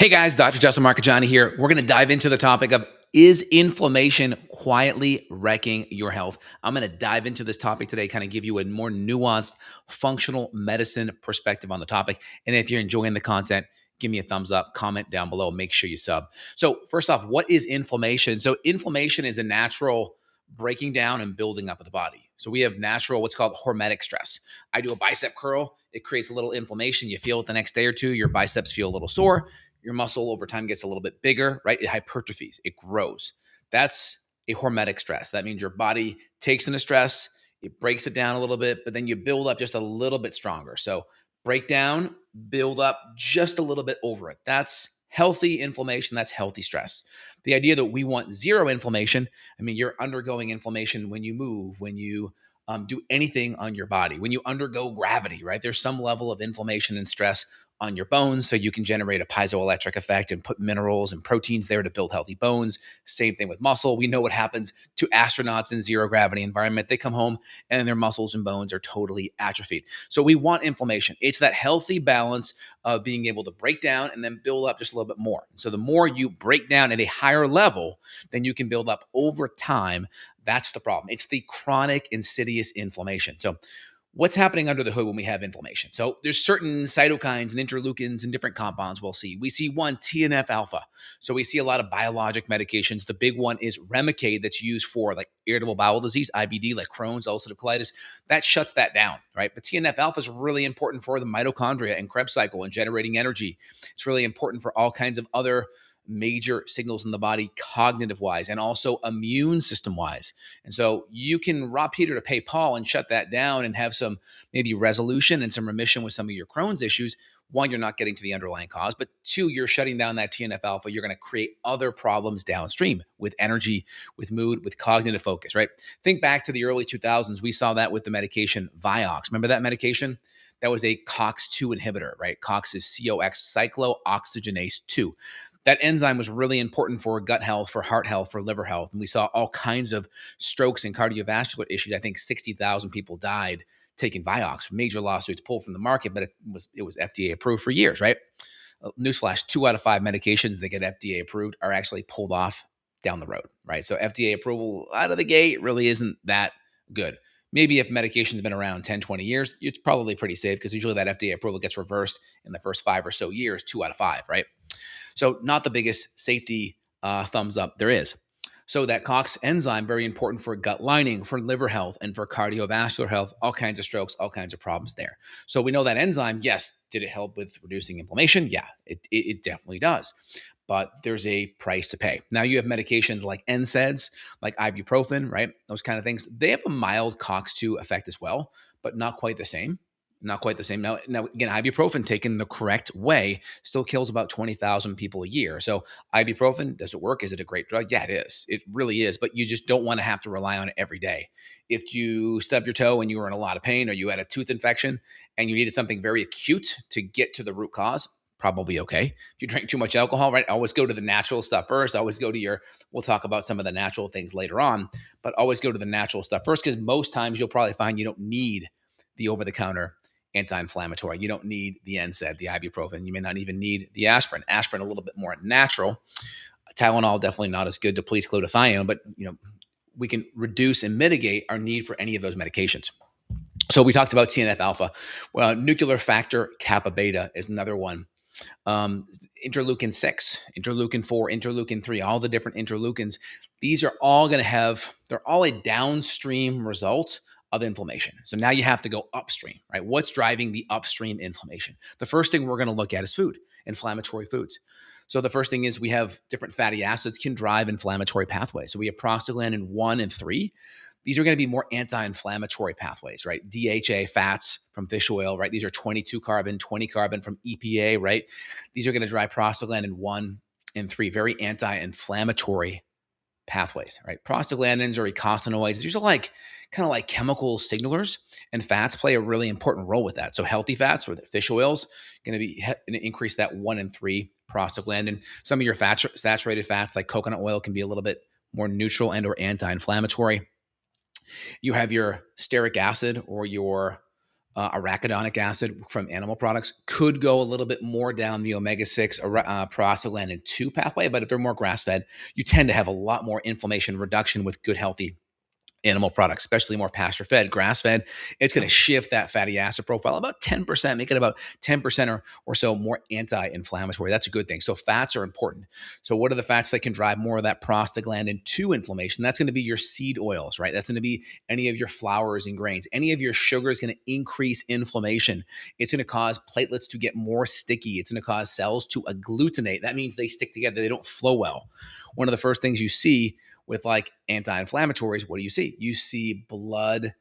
Hey guys, Dr. Justin Marchegiani here. We're going to dive into the topic of is inflammation quietly wrecking your health? I'm going to dive into this topic today, kind of give you a more nuanced functional medicine perspective on the topic. And if you're enjoying the content, give me a thumbs up, comment down below, make sure you sub. So, first off, what is inflammation? So, inflammation is a natural breaking down and building up of the body. So, we have natural, what's called hormetic stress. I do a bicep curl, it creates a little inflammation. You feel it the next day or two, your biceps feel a little sore, your muscle over time gets a little bit bigger, right? It hypertrophies, it grows. That's a hormetic stress. That means your body takes in a stress, it breaks it down a little bit, but then you build up just a little bit stronger. So break down, build up just a little bit over it. That's healthy inflammation. That's healthy stress. The idea that we want zero inflammation, I mean, you're undergoing inflammation when you move, when you do anything on your body, when you undergo gravity, right? There's some level of inflammation and stress on your bones so you can generate a piezoelectric effect and put minerals and proteins there to build healthy bones. Same thing with muscle. We know what happens to astronauts in zero gravity environment. They come home and their muscles and bones are totally atrophied. So we want inflammation. It's that healthy balance of being able to break down and then build up just a little bit more. So the more you break down at a higher level, then you can build up over time. That's the problem. It's the chronic insidious inflammation. So what's happening under the hood when we have inflammation? So there's certain cytokines and interleukins and different compounds we'll see. We see one, TNF alpha. So we see a lot of biologic medications. The big one is Remicade that's used for like irritable bowel disease, IBD, like Crohn's, ulcerative colitis. That shuts that down, right? But TNF alpha is really important for the mitochondria and Krebs cycle and generating energy. It's really important for all kinds of other major signals in the body, cognitive wise, and also immune system wise. And so you can rob Peter to pay Paul and shut that down and have some maybe resolution and some remission with some of your Crohn's issues. One, you're not getting to the underlying cause, but two, you're shutting down that TNF alpha. You're going to create other problems downstream with energy, with mood, with cognitive focus, right? Think back to the early 2000s. We saw that with the medication Vioxx. Remember that medication? That was a COX-2 inhibitor, right? COX is COX, cyclooxygenase 2. That enzyme was really important for gut health, for heart health, for liver health. And we saw all kinds of strokes and cardiovascular issues. I think 60,000 people died taking Vioxx. Major lawsuits pulled from the market, but it was FDA approved for years, right? Newsflash, 2 out of 5 medications that get FDA approved are actually pulled off down the road, right? So FDA approval out of the gate really isn't that good. Maybe if medication's been around 10, 20 years, it's probably pretty safe because usually that FDA approval gets reversed in the first 5 or so years, 2 out of 5, right? So not the biggest safety thumbs up there is. So that COX enzyme, very important for gut lining, for liver health, and for cardiovascular health, all kinds of strokes, all kinds of problems there. So we know that enzyme, yes, did it help with reducing inflammation? Yeah, it definitely does. But there's a price to pay. Now you have medications like NSAIDs, like ibuprofen, right? Those kind of things. They have a mild COX-2 effect as well, but not quite the same. Not quite the same. Now again, ibuprofen taken the correct way still kills about 20,000 people a year. So ibuprofen, does it work? Is it a great drug? Yeah, it is. It really is. But you just don't want to have to rely on it every day. If you stub your toe and you were in a lot of pain or you had a tooth infection and you needed something very acute to get to the root cause, probably okay. If you drink too much alcohol, right? Always go to the natural stuff first. Always go to we'll talk about some of the natural things later on, but always go to the natural stuff first because most times you'll probably find you don't need the over-the-counter anti-inflammatory. You don't need the NSAID, the ibuprofen. You may not even need the aspirin. Aspirin a little bit more natural. Tylenol definitely not as good to please glutathione, but we can reduce and mitigate our need for any of those medications. So we talked about TNF alpha. Well, nuclear factor kappa beta is another one. Interleukin 6, interleukin 4, interleukin 3, all the different interleukins. These are all going to they're all a downstream result of inflammation. So now you have to go upstream, right? What's driving the upstream inflammation? The first thing we're going to look at is food, inflammatory foods. So the first thing is we have different fatty acids can drive inflammatory pathways. So we have prostaglandin 1 and 3. These are going to be more anti-inflammatory pathways, right? DHA fats from fish oil, right? These are 22 carbon, 20 carbon from EPA, right? These are going to drive prostaglandin 1 and 3, very anti-inflammatory pathways, right? Prostaglandins or eicosanoids, these are kind of like chemical signalers, and fats play a really important role with that. So healthy fats or the fish oils going to increase that 1 and 3 prostaglandin. Some of your saturated fats like coconut oil can be a little bit more neutral and or anti-inflammatory. You have your stearic acid or your arachidonic acid from animal products could go a little bit more down the omega-6 prostaglandin 2 pathway, but if they're more grass-fed, you tend to have a lot more inflammation reduction with good, healthy animal products, especially more pasture fed, grass fed. It's going to shift that fatty acid profile about 10%, make it about 10% or so more anti inflammatory. That's a good thing. So, fats are important. So, what are the fats that can drive more of that prostaglandin 2 inflammation? That's going to be your seed oils, right? That's going to be any of your flours and grains. Any of your sugar is going to increase inflammation. It's going to cause platelets to get more sticky. It's going to cause cells to agglutinate. That means they stick together, they don't flow well. One of the first things you see with like anti-inflammatories, what do you see? You see blood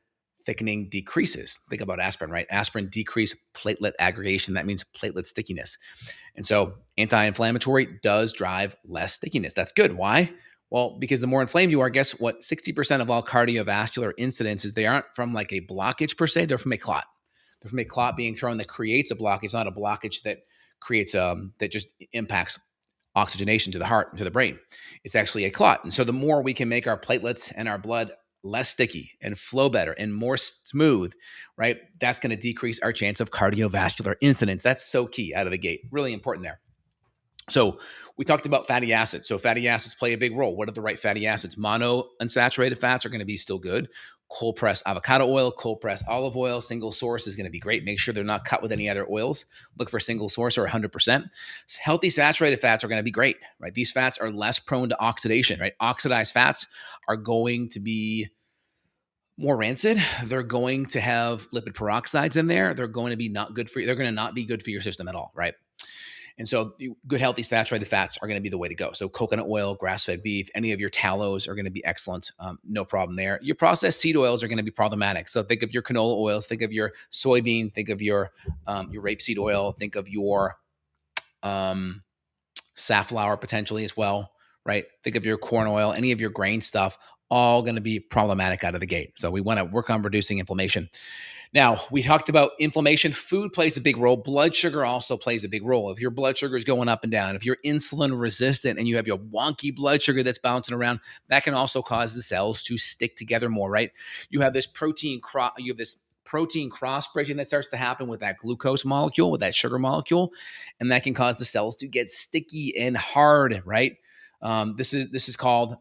thickening decreases. Think about aspirin, right? Aspirin decrease platelet aggregation. That means platelet stickiness. And so anti-inflammatory does drive less stickiness. That's good. Why? Well, because the more inflamed you are, guess what? 60% of all cardiovascular incidences, they aren't from like a blockage per se, they're from a clot. They're from a clot being thrown that creates a blockage. It's not a blockage that creates that just impacts oxygenation to the heart and to the brain. It's actually a clot. And so the more we can make our platelets and our blood less sticky and flow better and more smooth, right? That's going to decrease our chance of cardiovascular incidents. That's so key out of the gate. Really important there. So we talked about fatty acids. So fatty acids play a big role. What are the right fatty acids? Monounsaturated fats are going to be still good. Cold pressed avocado oil, cold pressed olive oil, single source is going to be great. Make sure they're not cut with any other oils. Look for single source or 100%. Healthy saturated fats are going to be great, right? These fats are less prone to oxidation, right? Oxidized fats are going to be more rancid. They're going to have lipid peroxides in there. They're going to be not good for you. They're going to not be good for your system at all, right? And so good, healthy saturated fats are going to be the way to go. So coconut oil, grass-fed beef, any of your tallows are going to be excellent. No problem there. Your processed seed oils are going to be problematic. So think of your canola oils, think of your soybean, think of your rapeseed oil, think of your safflower potentially as well, right? Think of your corn oil, any of your grain stuff, all going to be problematic out of the gate. So we want to work on reducing inflammation. Now, we talked about inflammation. Food plays a big role. Blood sugar also plays a big role. If your blood sugar is going up and down, if you're insulin resistant and you have your wonky blood sugar that's bouncing around, that can also cause the cells to stick together more, right? You have this protein cross bridging that starts to happen with that glucose molecule, with that sugar molecule, and that can cause the cells to get sticky and hard, right? This is called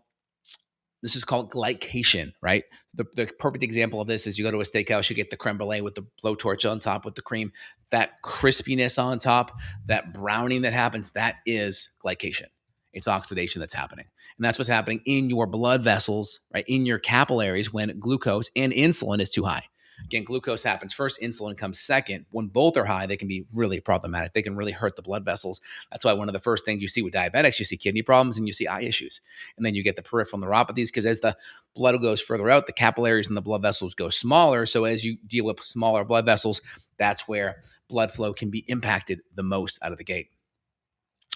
glycation, right? The perfect example of this is you go to a steakhouse, you get the creme brulee with the blowtorch on top with the cream, that crispiness on top, that browning that happens, that is glycation. It's oxidation that's happening. And that's what's happening in your blood vessels, right? In your capillaries when glucose and insulin is too high. Again, glucose happens first, insulin comes second. When both are high, they can be really problematic. They can really hurt the blood vessels. That's why one of the first things you see with diabetics, you see kidney problems and you see eye issues. And then you get the peripheral neuropathies because as the blood goes further out, the capillaries and the blood vessels go smaller. So as you deal with smaller blood vessels, that's where blood flow can be impacted the most out of the gate.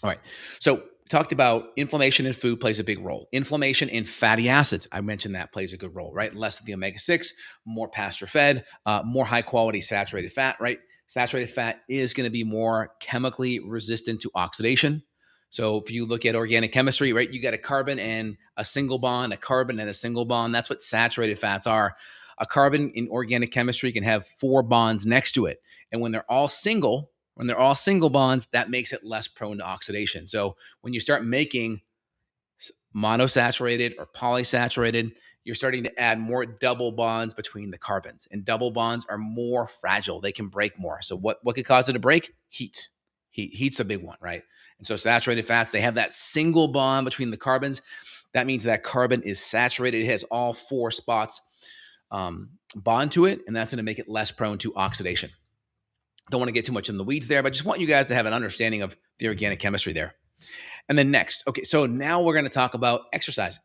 All right. So talked about inflammation in food plays a big role. Inflammation in fatty acids, I mentioned that plays a good role, right? Less of the omega-6, more pasture-fed, more high-quality saturated fat, right? Saturated fat is going to be more chemically resistant to oxidation. So if you look at organic chemistry, right, you got a carbon and a single bond, a carbon and a single bond. That's what saturated fats are. A carbon in organic chemistry can have 4 bonds next to it. And when they're all single bonds, that makes it less prone to oxidation. So when you start making monosaturated or polysaturated, you're starting to add more double bonds between the carbons. And double bonds are more fragile. They can break more. So what could cause it to break? Heat. Heat's a big one, right? And so saturated fats, they have that single bond between the carbons. That means that carbon is saturated. It has all 4 spots bond to it, and that's going to make it less prone to oxidation. Don't want to get too much in the weeds there, but just want you guys to have an understanding of the organic chemistry there. And then next, okay, so now we're going to talk about exercise.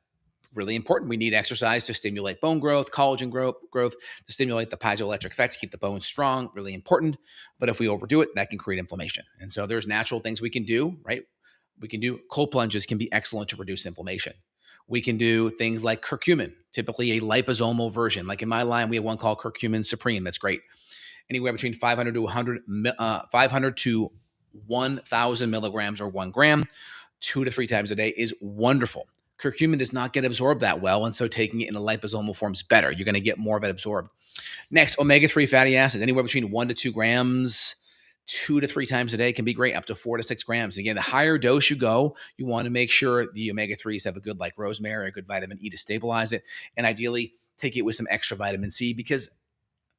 Really important. We need exercise to stimulate bone growth, collagen growth, to stimulate the piezoelectric effect, to keep the bones strong. Really important. But if we overdo it, that can create inflammation. And so there's natural things we can do, right? We can do cold plunges can be excellent to reduce inflammation. We can do things like curcumin, typically a liposomal version. Like in my line, we have one called Curcumin Supreme. That's great. Anywhere between 500 to 1,000 milligrams or 1 gram, 2 to 3 times a day is wonderful. Curcumin does not get absorbed that well, and so taking it in a liposomal form is better. You're going to get more of it absorbed. Next, omega-3 fatty acids, anywhere between 1 to 2 grams, 2 to 3 times a day can be great, up to 4 to 6 grams. Again, the higher dose you go, you want to make sure the omega-3s have a good, like rosemary, a good vitamin E to stabilize it, and ideally take it with some extra vitamin C because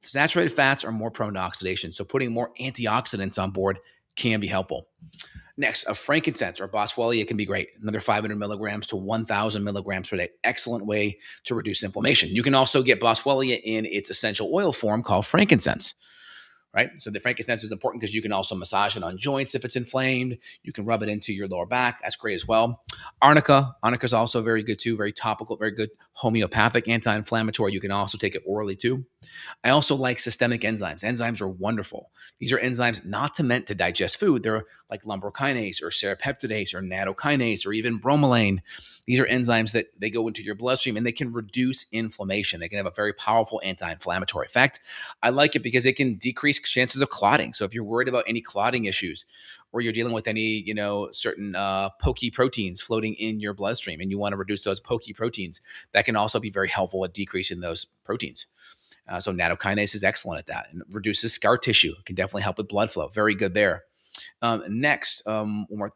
saturated fats are more prone to oxidation. So putting more antioxidants on board can be helpful. Next, a frankincense or boswellia can be great. Another 500 milligrams to 1,000 milligrams per day. Excellent way to reduce inflammation. You can also get boswellia in its essential oil form called frankincense, right? So the frankincense is important because you can also massage it on joints if it's inflamed. You can rub it into your lower back. That's great as well. Arnica is also very good too. Very topical, very good homeopathic anti-inflammatory. You can also take it orally too. I also like systemic enzymes. Enzymes are wonderful. These are enzymes not meant to digest food. They're like lumbrokinase or serrapeptidase or nattokinase or even bromelain. These are enzymes that they go into your bloodstream and they can reduce inflammation. They can have a very powerful anti-inflammatory effect. I like it because it can decrease chances of clotting. So if you're worried about any clotting issues or you're dealing with any, certain pokey proteins floating in your bloodstream and you want to reduce those pokey proteins, that can also be very helpful at decreasing those proteins. So nattokinase is excellent at that and reduces scar tissue. It can definitely help with blood flow. Very good there. Next, one more.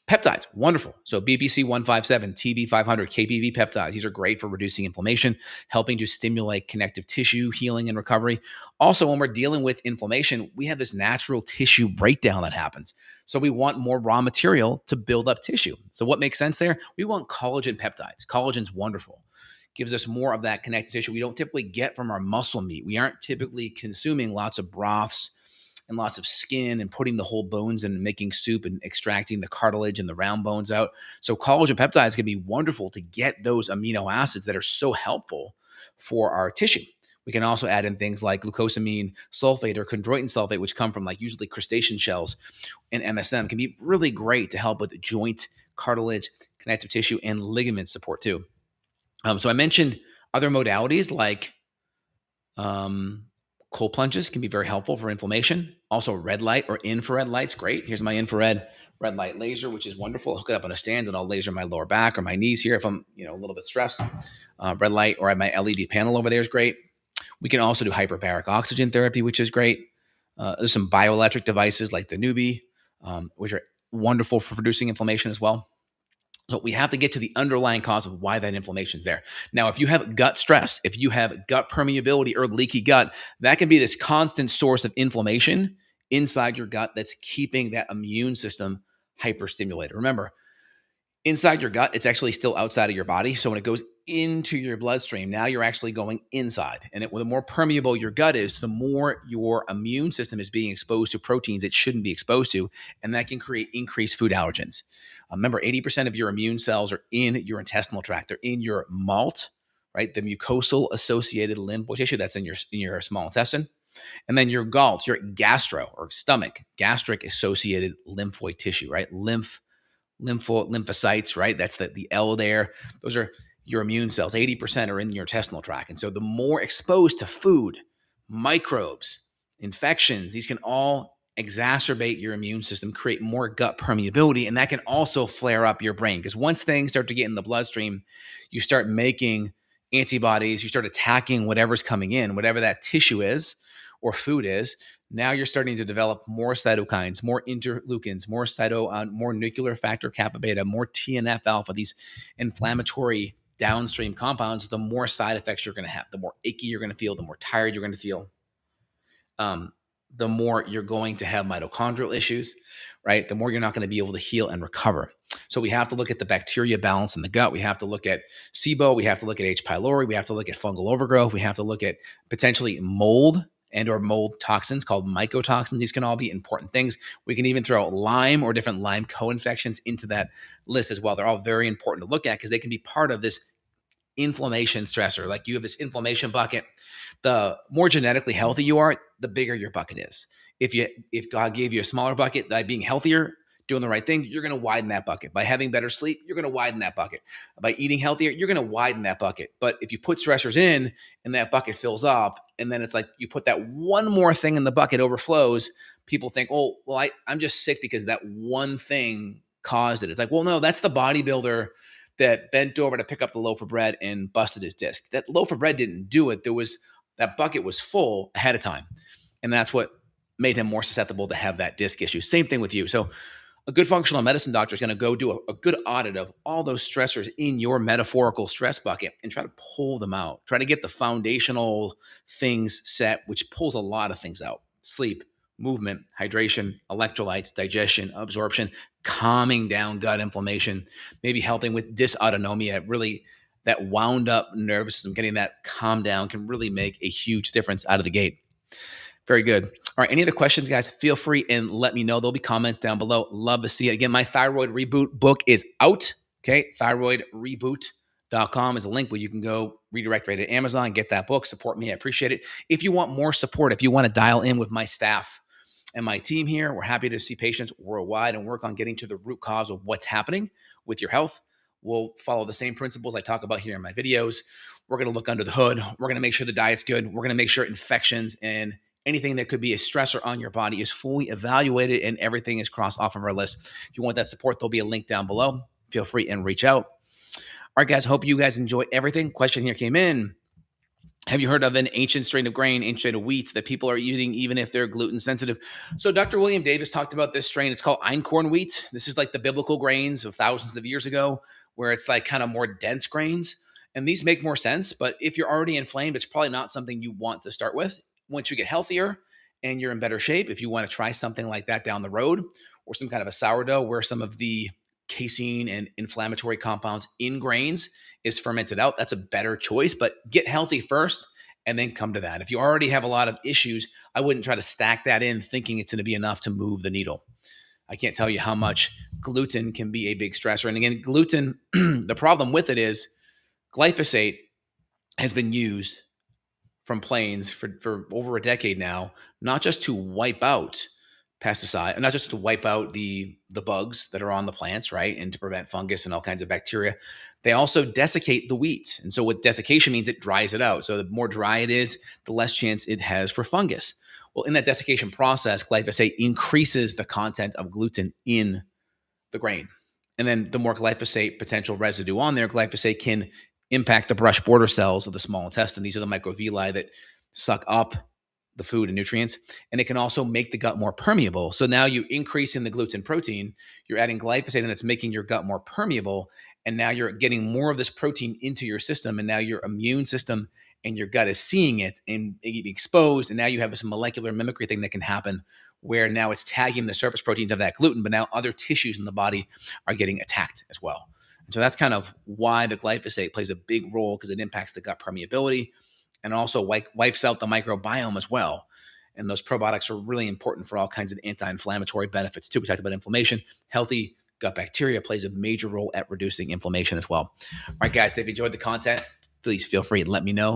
Peptides, wonderful. So BBC 157, TB 500, KBV peptides. These are great for reducing inflammation, helping to stimulate connective tissue healing and recovery. Also, when we're dealing with inflammation, we have this natural tissue breakdown that happens. So we want more raw material to build up tissue. So what makes sense there? We want collagen peptides. Collagen's wonderful. Gives us more of that connective tissue we don't typically get from our muscle meat. We aren't typically consuming lots of broths and lots of skin and putting the whole bones and making soup and extracting the cartilage and the round bones out. So collagen peptides can be wonderful to get those amino acids that are so helpful for our tissue. We can also add in things like glucosamine sulfate or chondroitin sulfate, which come from like usually crustacean shells, and MSM can be really great to help with joint, cartilage, connective tissue, and ligament support too. So I mentioned other modalities like cold plunges can be very helpful for inflammation. Also, red light or infrared light's great. Here's my infrared red light laser, which is wonderful. I'll hook it up on a stand and I'll laser my lower back or my knees here if I'm a little bit stressed. Red light or my LED panel over there is great. We can also do hyperbaric oxygen therapy, which is great. There's some bioelectric devices like the Nubi, which are wonderful for reducing inflammation as well. So we have to get to the underlying cause of why that inflammation is there. Now, if you have gut stress, if you have gut permeability or leaky gut, that can be this constant source of inflammation inside your gut that's keeping that immune system hyperstimulated. Remember, inside your gut, it's actually still outside of your body. So when it goes into your bloodstream, now you're actually going inside. And the more permeable your gut is, the more your immune system is being exposed to proteins it shouldn't be exposed to. And that can create increased food allergens. Remember, 80% of your immune cells are in your intestinal tract. They're in your MALT, right? The mucosal associated lymphoid tissue that's in your small intestine. And then your GALT, your gastro or stomach, gastric associated lymphoid tissue, right? Lymphocytes, right? That's the L there. Those are your immune cells. 80% are in your intestinal tract. And so the more exposed to food, microbes, infections, these can all exacerbate your immune system, create more gut permeability, and that can also flare up your brain. Because once things start to get in the bloodstream, you start making antibodies, you start attacking whatever's coming in, whatever that tissue is or food is. Now you're starting to develop more cytokines, more interleukins, more nuclear factor kappa beta, more TNF alpha, these inflammatory downstream compounds. The more side effects you're going to have, the more achy you're going to feel, the more tired you're going to feel. The more you're going to have mitochondrial issues, right? The more you're not going to be able to heal and recover. So we have to look at the bacteria balance in the gut. We have to look at SIBO. We have to look at H. pylori. We have to look at fungal overgrowth. We have to look at potentially mold and or mold toxins called mycotoxins. These can all be important things. We can even throw Lyme or different Lyme co-infections into that list as well. They're all very important to look at because they can be part of this inflammation stressor. Like you have this inflammation bucket. The more genetically healthy you are, the bigger your bucket is. If God gave you a smaller bucket, by being healthier, doing the right thing, you're going to widen that bucket. By having better sleep, you're going to widen that bucket. By eating healthier, you're going to widen that bucket. But if you put stressors in and that bucket fills up, and then it's like you put that one more thing in the bucket overflows, people think, oh, well, I'm just sick because that one thing caused it. It's like, well, no, that's the bodybuilder that bent over to pick up the loaf of bread and busted his disc. That loaf of bread didn't do it. That bucket was full ahead of time. And that's what made him more susceptible to have that disc issue. Same thing with you. So a good functional medicine doctor is going to go do a good audit of all those stressors in your metaphorical stress bucket and try to pull them out. Try to get the foundational things set, which pulls a lot of things out. Sleep, movement, hydration, electrolytes, digestion, absorption, calming down gut inflammation, maybe helping with dysautonomia. Really, that wound up nervous system, getting that calmed down can really make a huge difference out of the gate. Very good. All right. Any other questions, guys? Feel free and let me know. There'll be comments down below. Love to see it. Again, my Thyroid Reboot book is out. Okay. Thyroidreboot.com is a link where you can go redirect right to Amazon, get that book, support me. I appreciate it. If you want more support, if you want to dial in with my staff and my team here, we're happy to see patients worldwide and work on getting to the root cause of what's happening with your health. We'll follow the same principles I talk about here in my videos. We're going to look under the hood. We're going to make sure the diet's good. We're going to make sure infections and anything that could be a stressor on your body is fully evaluated and everything is crossed off of our list. If you want that support, there'll be a link down below. Feel free and reach out. All right, guys, hope you guys enjoy everything. Question here came in. Have you heard of an ancient strain of grain, ancient strain of wheat that people are eating even if they're gluten sensitive? So Dr. William Davis talked about this strain. It's called einkorn wheat. This is like the biblical grains of thousands of years ago, where it's like kind of more dense grains. And these make more sense, but if you're already inflamed, it's probably not something you want to start with. Once you get healthier and you're in better shape, if you want to try something like that down the road, or some kind of a sourdough where some of the casein and inflammatory compounds in grains is fermented out, that's a better choice. But get healthy first and then come to that. If you already have a lot of issues, I wouldn't try to stack that in thinking it's going to be enough to move the needle. I can't tell you how much gluten can be a big stressor. And again, gluten, the problem with it is glyphosate has been used from planes for over a decade now, not just to wipe out pesticide, not just to wipe out the bugs that are on the plants, right, and to prevent fungus and all kinds of bacteria. They also desiccate the wheat. And so what desiccation means, it dries it out. So the more dry it is, the less chance it has for fungus. Well, in that desiccation process, glyphosate increases the content of gluten in the grain. And then the more glyphosate potential residue on there, glyphosate can impact the brush border cells of the small intestine. These are the microvilli that suck up the food and nutrients. And it can also make the gut more permeable. So now you increase in the gluten protein, you're adding glyphosate and it's making your gut more permeable. And now you're getting more of this protein into your system. And now your immune system and your gut is seeing it and it exposed. And now you have this molecular mimicry thing that can happen where now it's tagging the surface proteins of that gluten, but now other tissues in the body are getting attacked as well. And so that's kind of why the glyphosate plays a big role, because it impacts the gut permeability and also wipes out the microbiome as well. And those probiotics are really important for all kinds of anti-inflammatory benefits too. We talked about inflammation. Healthy gut bacteria plays a major role at reducing inflammation as well. All right, guys, if you enjoyed the content, please feel free to let me know.